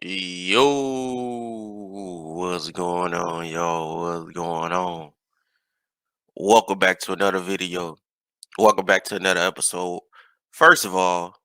Yo, what's going on, y'all? What's going on? Welcome back to another video. Welcome back to another episode. First of all,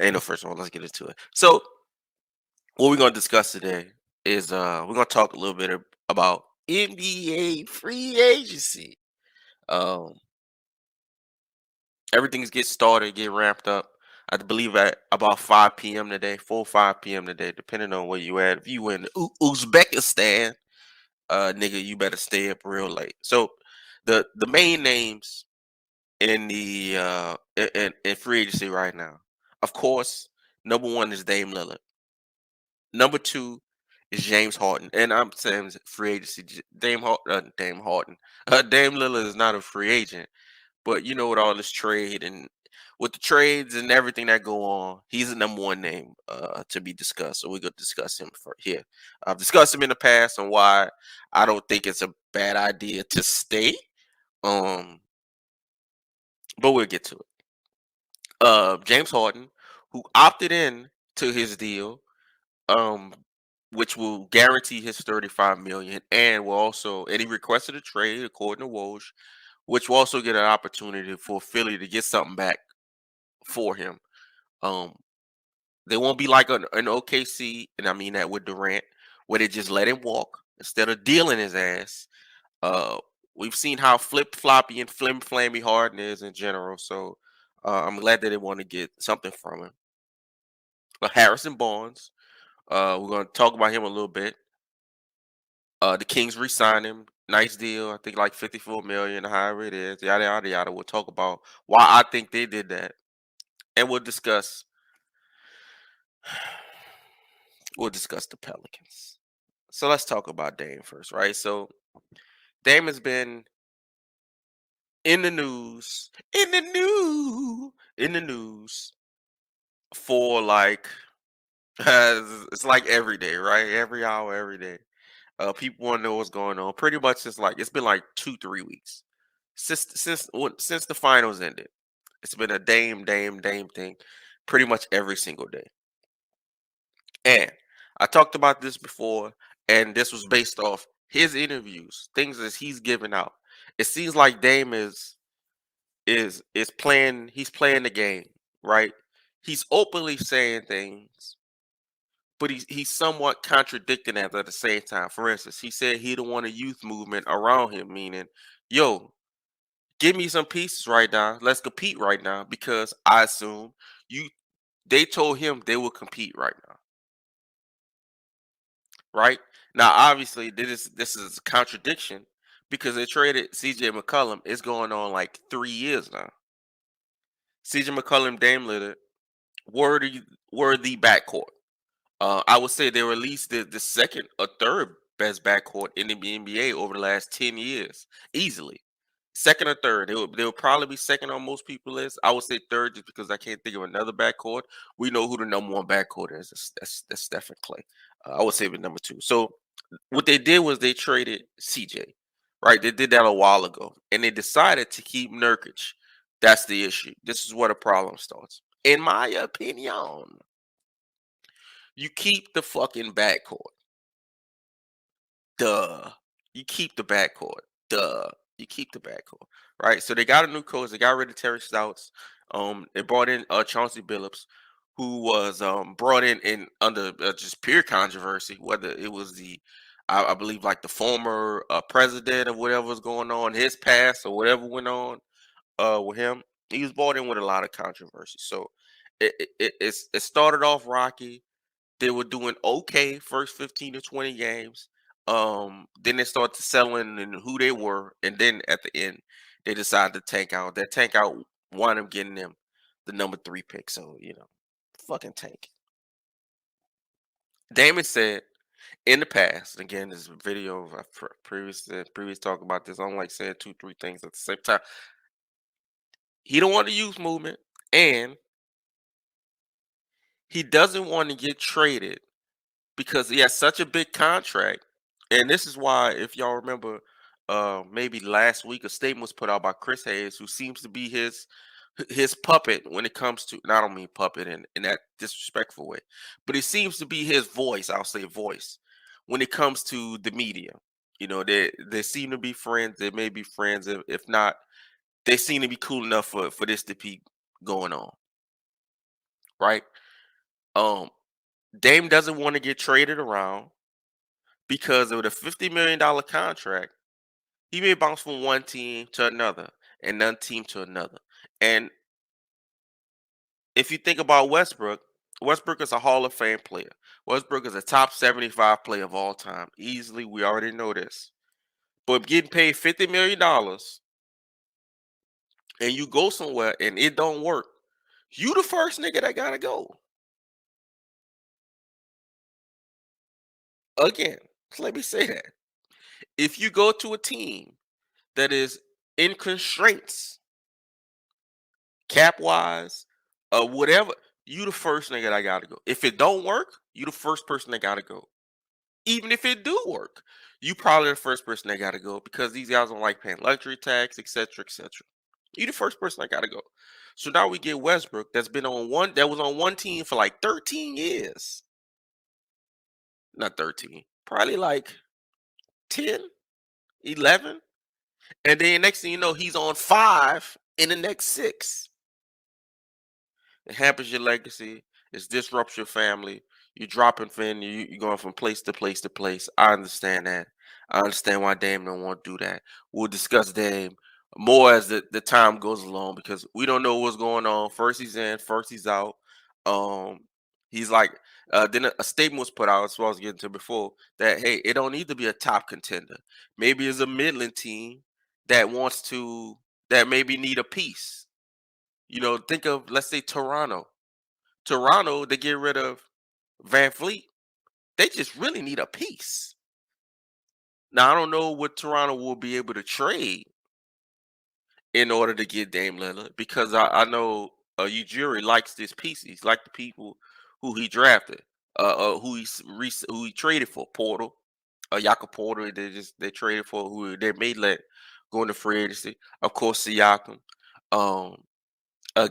ain't no first of all, let's get into it. So, what we're gonna discuss today is we're gonna talk a little bit about NBA free agency. Um, Everything's get started, get ramped up. I believe at about 5 p.m. today, 4 5 p.m. today, depending on where you at. If you in Uzbekistan, nigga, you better stay up real late. So the main names in the in free agency right now, of course, number one is Dame Lillard. Number two is James Harden, and I'm saying free agency. Dame Harden, Dame Lillard is not a free agent, but you know, with all this trade and with the trades and everything that go on, he's the number one name to be discussed. So we're gonna discuss him for here. I've discussed him in the past and why I don't think it's a bad idea to stay. Um, but we'll get to it. James Harden, who opted in to his deal, um, which will guarantee his 35 million, and will also and he requested a trade according to Woj, which will also get an opportunity for Philly to get something back for him. Um, they won't be like an OKC, and I mean that with Durant, where they just let him walk instead of dealing his ass. Uh, we've seen how flip floppy and flim flammy Harden is in general, so I'm glad that they want to get something from him. Harrison Barnes, we're going to talk about him a little bit. The Kings re-signed him. Nice deal. I think like 54 million, however it is. Yada yada yada. We'll talk about why I think they did that. And we'll discuss the Pelicans. So let's talk about Dame first, right? So Dame has been in the news, in the news for like it's like every day, right? Every hour, every day. People want to know what's going on. Pretty much, it's been like 2 3 weeks since the finals ended. It's been a Dame thing, pretty much every single day. And I talked about this before, and this was based off his interviews, things that he's given out. It seems like Dame is playing. He's playing the game, right? He's openly saying things, but he's somewhat contradicting that at the same time. For instance, he said he don't want a youth movement around him, meaning, yo, give me some pieces right now. Let's compete right now because I assume you. They told him they will compete right now, right? Now, obviously, this is a contradiction because they traded CJ McCollum. It's going on like 3 years now. CJ McCollum, Dame Lillard were the backcourt. I would say they were at least the second or third best backcourt in the NBA over the last 10 years, easily. Second or third. They will probably be second on most people's list. I would say third just because I can't think of another backcourt. We know who the number one backcourt is. That's Stephen Clay. I would say with number two. So what they did was they traded CJ, right? They did that a while ago, and they decided to keep Nurkic. That's the issue. This is where the problem starts, in my opinion. You keep the fucking backcourt. Duh. You keep the backcourt. Duh. You keep the backcourt. Right. So they got a new coach. They got rid of Terry Stouts. They brought in Chauncey Billups, who was brought in under just pure controversy, whether it was I believe like the former president or whatever was going on, his past or whatever went on with him. He was brought in with a lot of controversy. So it started off rocky. They were doing okay first 15 to 20 games. Then they started to settle in who they were, and then at the end, they decided to tank out. That tank out wound up getting them the number three pick. So fucking tank. Damon said in the past, again, this video I previous talk about this. I don't like saying two, three things at the same time. He don't want the youth movement, and he doesn't want to get traded because he has such a big contract. And this is why, if y'all remember, maybe last week a statement was put out by Chris Hayes, who seems to be his his puppet when it comes to, and I don't mean puppet in that disrespectful way, but it seems to be his voice, I'll say voice, when it comes to the media. They seem to be friends. They may be friends. If not, they seem to be cool enough for this to be going on, right? Um, Dame doesn't want to get traded around because of the $50 million contract. He may bounce from one team to another and another team to another. And if you think about Westbrook, Westbrook is a Hall of Fame player. Westbrook is a top 75 player of all time. Easily, we already know this. But getting paid $50 million and you go somewhere and it don't work, you the first nigga that gotta go. Again, let me say that. If you go to a team that is in constraints, cap wise, whatever, you the first nigga that gotta go. If it don't work, you the first person that gotta go. Even if it do work, you probably the first person that gotta go because these guys don't like paying luxury tax, etc., etc. You the first person that gotta go. So now we get Westbrook that was on one team for like 13 years. Not 13, probably like 10, 11. And then next thing you know, he's on five in the next six. It hampers your legacy. It disrupts your family. You're dropping fin. You're going from place to place to place. I understand that. I understand why Dame don't want to do that. We'll discuss Dame more as the time goes along because we don't know what's going on. First he's in, first he's out. Um, he's like, then a statement was put out, as I was getting to before, that hey, it don't need to be a top contender. Maybe it's a Midland team that wants to that maybe need a piece. Think of, let's say, Toronto. Toronto, to get rid of Van Fleet, they just really need a piece. Now, I don't know what Toronto will be able to trade in order to get Dame Lillard because I know Ujiri likes this piece. He's like the people who he drafted, who he traded for. Portal, Yaka Porter. They traded for who they may let go into free agency. Of course, Siakam. Um,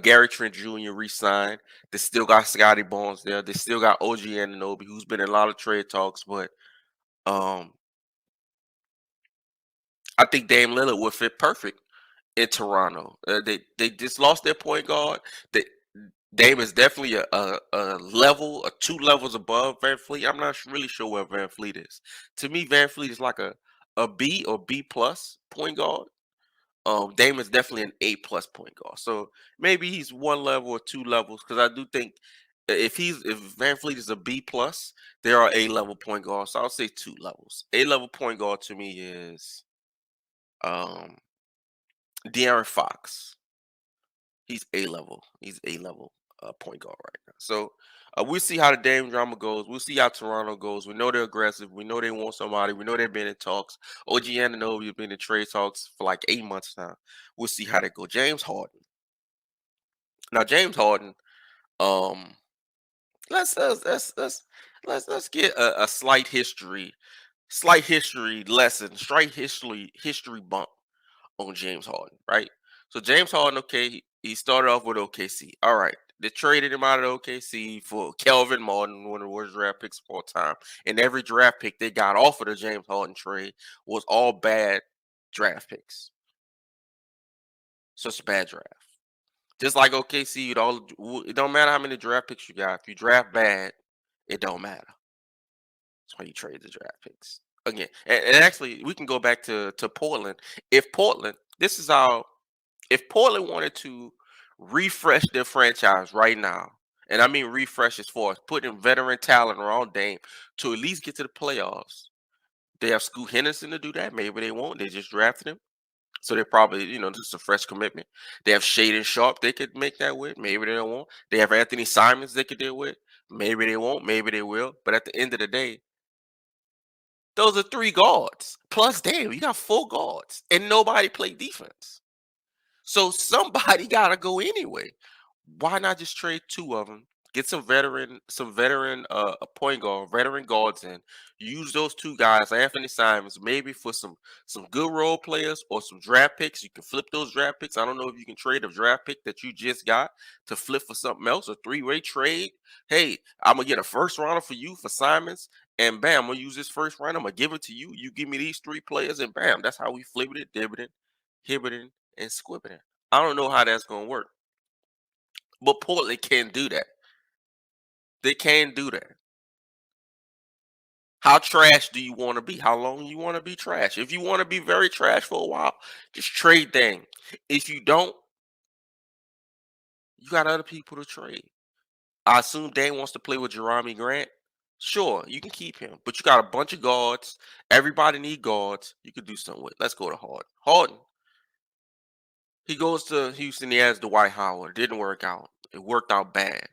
Gary Trent Jr. re-signed. They still got Scotty Barnes there. They still got OG Anunoby, who's been in a lot of trade talks. But um, I think Dame Lillard would fit perfect in Toronto. They just lost their point guard. They, Dame is definitely a level, 2 levels above Van Fleet. I'm not really sure where Van Fleet is. To me, Van Fleet is like a B or B plus point guard. Dame is definitely an A plus point guard. So maybe he's 1 level or 2 levels because I do think if Van Fleet is a B plus, there are A level point guards. So I'll say 2 levels. A level point guard to me is um De'Aaron Fox. He's A level. He's A level point guard right now. So we'll see how the Dame drama goes. We'll see how Toronto goes. We know they're aggressive. We know they want somebody. We know they've been in talks. OG Anunoby has been in trade talks for like 8 months now. We'll see how that go. James Harden. Now James Harden. Um, let's get a slight history lesson, slight history bump on James Harden, right? So James Harden, okay, he started off with OKC. All right. They traded him out of OKC for Kelvin Martin, one of the worst draft picks of all time. And every draft pick they got off of the James Harden trade was all bad draft picks. So it's a bad draft. Just like OKC, it don't matter how many draft picks you got. If you draft bad, it don't matter. That's why you trade the draft picks. Again, and actually, we can go back to Portland. If Portland, this is how if Portland wanted to refresh their franchise right now, and I mean refresh as far as putting veteran talent around Dame to at least get to the playoffs, they have Scoot Henderson to do that. Maybe they won't. They just drafted him. So they're probably, just a fresh commitment. They have Shaden Sharp they could make that with. Maybe they don't want. They have Anthony Simons they could deal with. Maybe they won't. Maybe they will. But at the end of the day, those are 3 guards. Plus, damn, you got 4 guards. And nobody play defense. So somebody gotta go anyway. Why not just trade 2 of them Get some veteran a point guard, veteran guards in. Use those two guys, Anthony Simons, maybe for some good role players or some draft picks. You can flip those draft picks. I don't know if you can trade a draft pick that you just got to flip for something else, a three-way trade. Hey, I'm gonna get a first rounder for you for Simons, and bam, I'm gonna use this first round. I'm gonna give it to you. You give me these three players, and bam, that's how we flip it, dividend, hibbiting, and squibbing. I don't know how that's gonna work, but Portland can do that. They can do that. How trash do you want to be? How long you want to be trash? If you want to be very trash for a while, just trade Dame. If you don't, you got other people to trade. I assume Dame wants to play with Jerami Grant. Sure, you can keep him, but you got a bunch of guards. Everybody need guards. You could do something with. Let's go to Harden. Harden. He goes to Houston. He has Dwight Howard. Didn't work out. It worked out bad.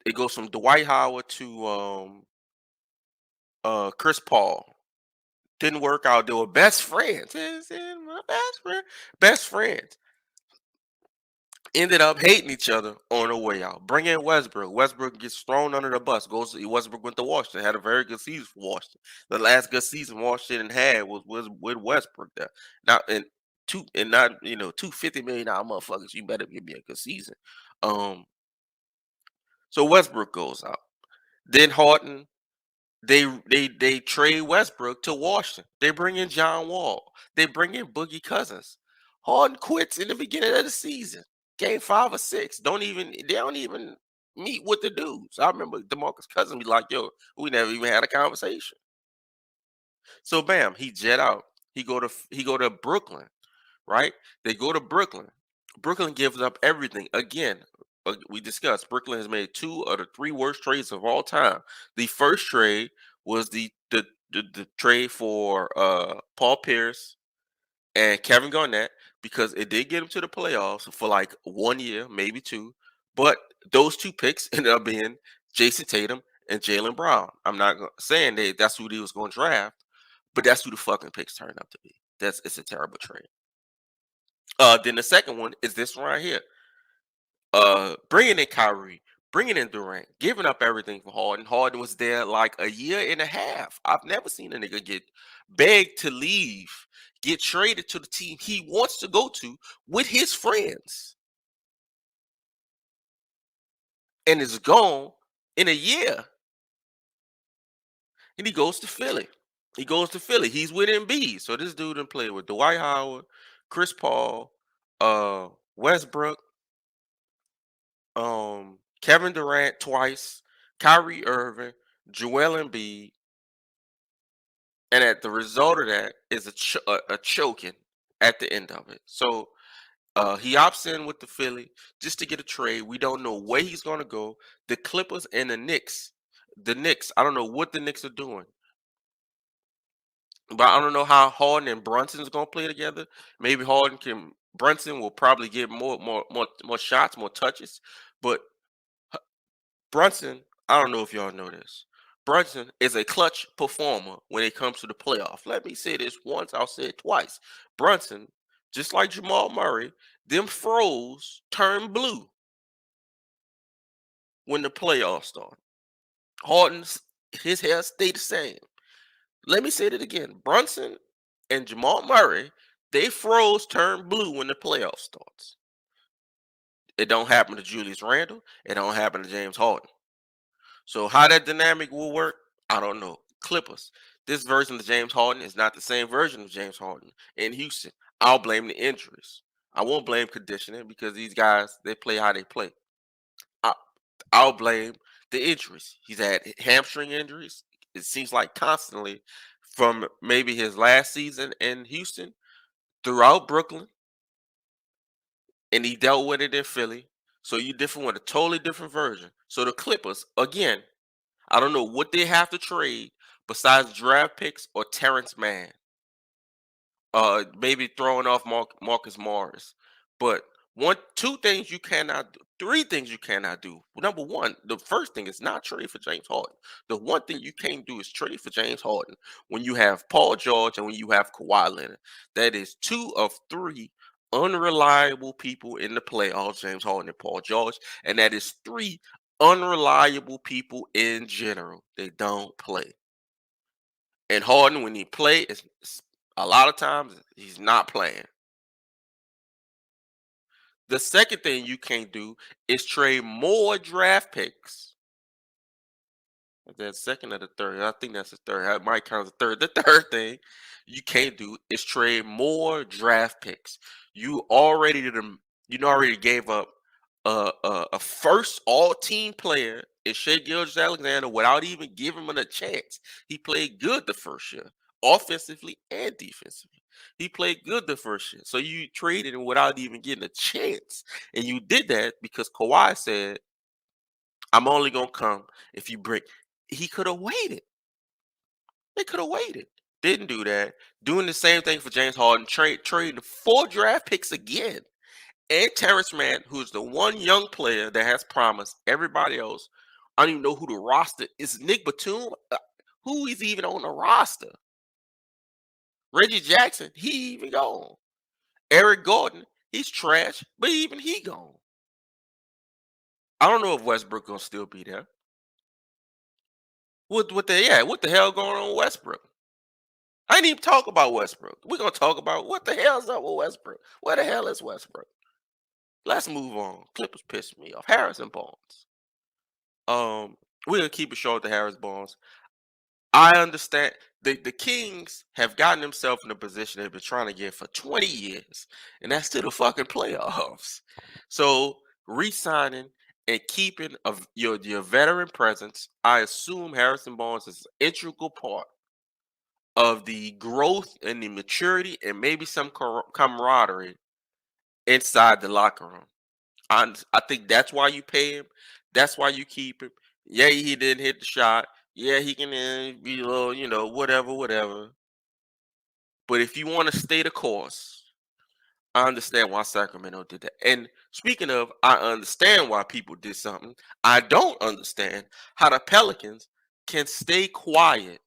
It goes from Dwight Howard to Chris Paul. Didn't work out. They were best friends. My best friend. Best friends. Ended up hating each other on the way out. Bring in Westbrook. Westbrook gets thrown under the bus. Westbrook went to Washington. Had a very good season for Washington. The last good season Washington had was with Westbrook there. Now and two and not $250 million motherfuckers. You better give me a good season. Um, so Westbrook goes out. Then Harden they trade Westbrook to Washington. They bring in John Wall. They bring in Boogie Cousins. Harden quits in the beginning of the season. Game 5 or 6. They don't even meet with the dudes. I remember DeMarcus Cousins be like, yo, we never even had a conversation. So bam, he jet out. He go to Brooklyn, right? They go to Brooklyn. Brooklyn gives up everything. Again, we discussed Brooklyn has made two of the three worst trades of all time. The first trade was the trade for Paul Pierce and Kevin Garnett because it did get him to the playoffs for like 1 year, maybe two. But those two picks ended up being Jason Tatum and Jalen Brown. I'm not saying that's who they was going to draft, but that's who the fucking picks turned out to be. It's a terrible trade. Then the second one is this one right here. Bringing in Kyrie, bringing in Durant, giving up everything for Harden. Harden was there like a year and a half. I've never seen a nigga get begged to leave, get traded to the team he wants to go to with his friends, and is gone in a year. And he goes to Philly. He goes to Philly. He's with Embiid. So this dude done played with Dwight Howard, Chris Paul, Westbrook, Kevin Durant twice, Kyrie Irving, Joel Embiid, and at the result of that is a choking at the end of it. So he opts in with the Philly just to get a trade. We don't know where he's going to go. The Clippers and the Knicks. The Knicks. I don't know what the Knicks are doing, but I don't know how Harden and Brunson's going to play together. Maybe Brunson will probably get more shots, more touches, but Brunson, I don't know if y'all know this. Brunson is a clutch performer when it comes to the playoff. Let me say this once, I'll say it twice. Brunson, just like Jamal Murray, them froze turn blue when the playoffs start. Harden's his hair stayed the same. Let me say it again. Brunson and Jamal Murray, they froze turn blue when the playoff starts. It don't happen to Julius Randle. It don't happen to James Harden. So how that dynamic will work, I don't know. Clippers. This version of James Harden is not the same version of James Harden in Houston. I'll blame the injuries. I won't blame conditioning because these guys they play how they play. I, I'll blame the injuries. He's had hamstring injuries. It seems like constantly from maybe his last season in Houston throughout Brooklyn, and he dealt with it in Philly. So you different with a totally different version. So the Clippers again, I don't know what they have to trade besides draft picks or Terrence Mann. Maybe throwing off Marcus Morris. But two things you cannot do, three things you cannot do. Number one, the first thing is not trade for James Harden. The one thing you can't do is trade for James Harden when you have Paul George and when you have Kawhi Leonard. That is two of three unreliable people in the playoffs, James Harden and Paul George, and that is three unreliable people in general. They don't play. And Harden, when he play, a lot of times he's not playing. The second thing you can't do is trade more draft picks. Is that second or the third? I think that's the third. That might count as the third. The third thing you can't do is trade more draft picks. You already did. You already gave up a first all team player in Shea Gilgeous-Alexander without even giving him a chance. He played good the first year, offensively and defensively. He played good the first year. So you traded him without even getting a chance. And you did that because Kawhi said, I'm only gonna come if you bring. He could have waited. They could have waited. Didn't do that. Doing the same thing for James Harden. Trading 4 draft picks again. And Terrence Mann, who's the one young player that has promised. Everybody else, I don't even know who the roster is. Nick Batum, who is even on the roster? Reggie Jackson, he even gone. Eric Gordon, he's trash, but even he gone. I don't know if Westbrook gonna still be there. What the hell going on with Westbrook? I ain't even talk about Westbrook. We're gonna talk about what the hell's up with Westbrook. Where the hell is Westbrook? Let's move on. Clippers pissed me off. Harrison Barnes. We're gonna keep it short to Harris Barnes. I understand the Kings have gotten themselves in a position they've been trying to get for 20 years, and that's to the fucking playoffs. So re-signing and keeping of your veteran presence, I assume Harrison Barnes is an integral part of the growth and the maturity and maybe some camaraderie inside the locker room. I think that's why you pay him. That's why you keep him. Yeah, he didn't hit the shot. Yeah, he can be a little, whatever, whatever. But if you want to stay the course, I understand why Sacramento did that. And speaking of, I understand why people did something. I don't understand how the Pelicans can stay quiet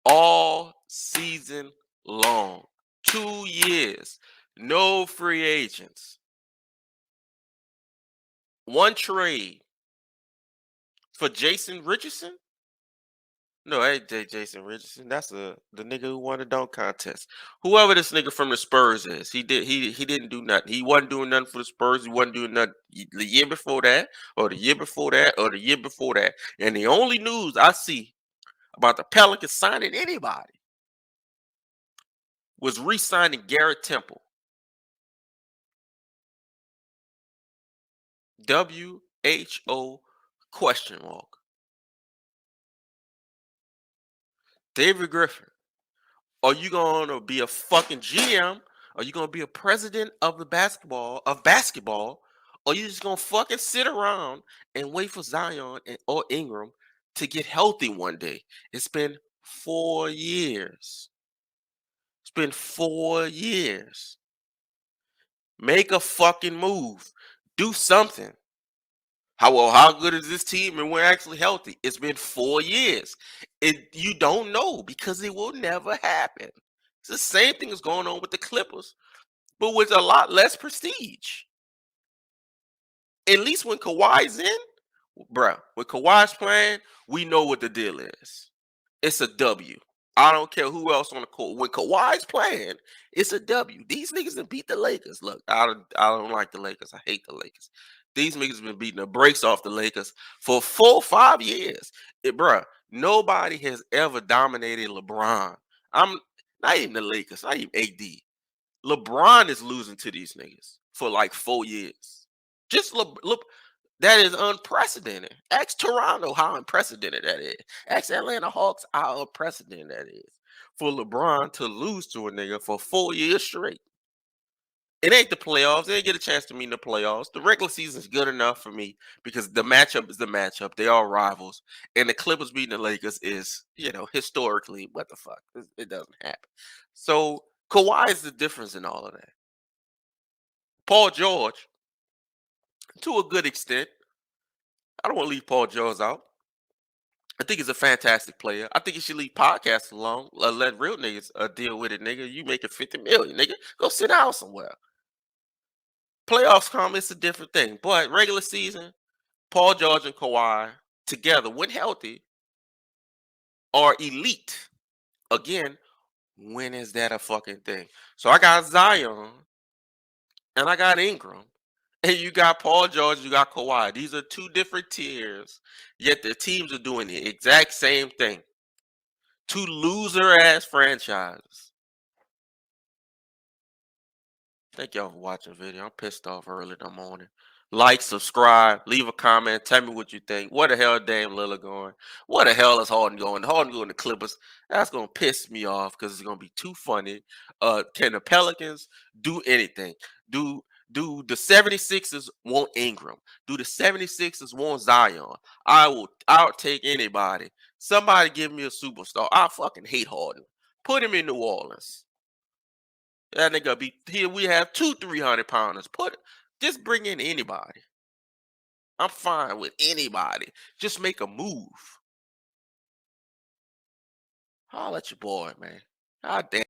all season long. 2 years, no free agents, one trade for Jason Richardson. No, ain't Jason Richardson. That's the nigga who won the dunk contest. Whoever this nigga from the Spurs is, he didn't do nothing. He wasn't doing nothing for the Spurs. He wasn't doing nothing the year before that, or the year before that, or the year before that. And the only news I see about the Pelicans signing anybody was re-signing Garrett Temple. WHO ? David Griffin. Are you gonna be a fucking GM? Are you gonna be a president of basketball? Or you just gonna fucking sit around and wait for Zion or Ingram to get healthy one day? It's been 4 years. It's been 4 years. Make a fucking move. Do something. How good is this team and we're actually healthy? It's been 4 years. You don't know because it will never happen. It's the same thing that's going on with the Clippers, but with a lot less prestige. At least when Kawhi's in, bruh, when Kawhi's playing, we know what the deal is. It's a W. I don't care who else on the court. When Kawhi's playing, it's a W. These niggas done beat the Lakers. Look, I don't like the Lakers. I hate the Lakers. These niggas have been beating the brakes off the Lakers for 4 5 years. Bruh, nobody has ever dominated LeBron. I'm not even the Lakers, not even AD. LeBron is losing to these niggas for like 4 years. Just look, that is unprecedented. Ask Toronto how unprecedented that is. Ask Atlanta Hawks how unprecedented that is. For LeBron to lose to a nigga for 4 years straight. It ain't the playoffs. They didn't get a chance to meet in the playoffs. The regular season is good enough for me because the matchup is the matchup. They are rivals. And the Clippers beating the Lakers is, historically, what the fuck? It doesn't happen. So Kawhi is the difference in all of that. Paul George, to a good extent, I don't want to leave Paul George out. I think he's a fantastic player. I think he should leave podcasts alone. Let real niggas deal with it, nigga. You making 50 million, nigga. Go sit down somewhere. Playoffs come, it's a different thing. But regular season, Paul George and Kawhi together, when healthy, are elite. Again, when is that a fucking thing? So I got Zion and I got Ingram. And you got Paul George, you got Kawhi. These are two different tiers, yet the teams are doing the exact same thing. Two loser ass franchises. Thank y'all for watching the video. I'm pissed off early in the morning. Like, subscribe, leave a comment, tell me what you think. What the hell Dame Lillard going? What the hell is Harden going? Harden going to Clippers. That's gonna piss me off because it's gonna be too funny. Can the Pelicans do anything? Do do the 76ers want Ingram? Do the 76ers want Zion? I'll take anybody. Somebody give me a superstar. I fucking hate Harden. Put him in New Orleans. That nigga be here. We have 2 300 pounders. Just bring in anybody. I'm fine with anybody. Just make a move. Holla at your boy, man. God damn.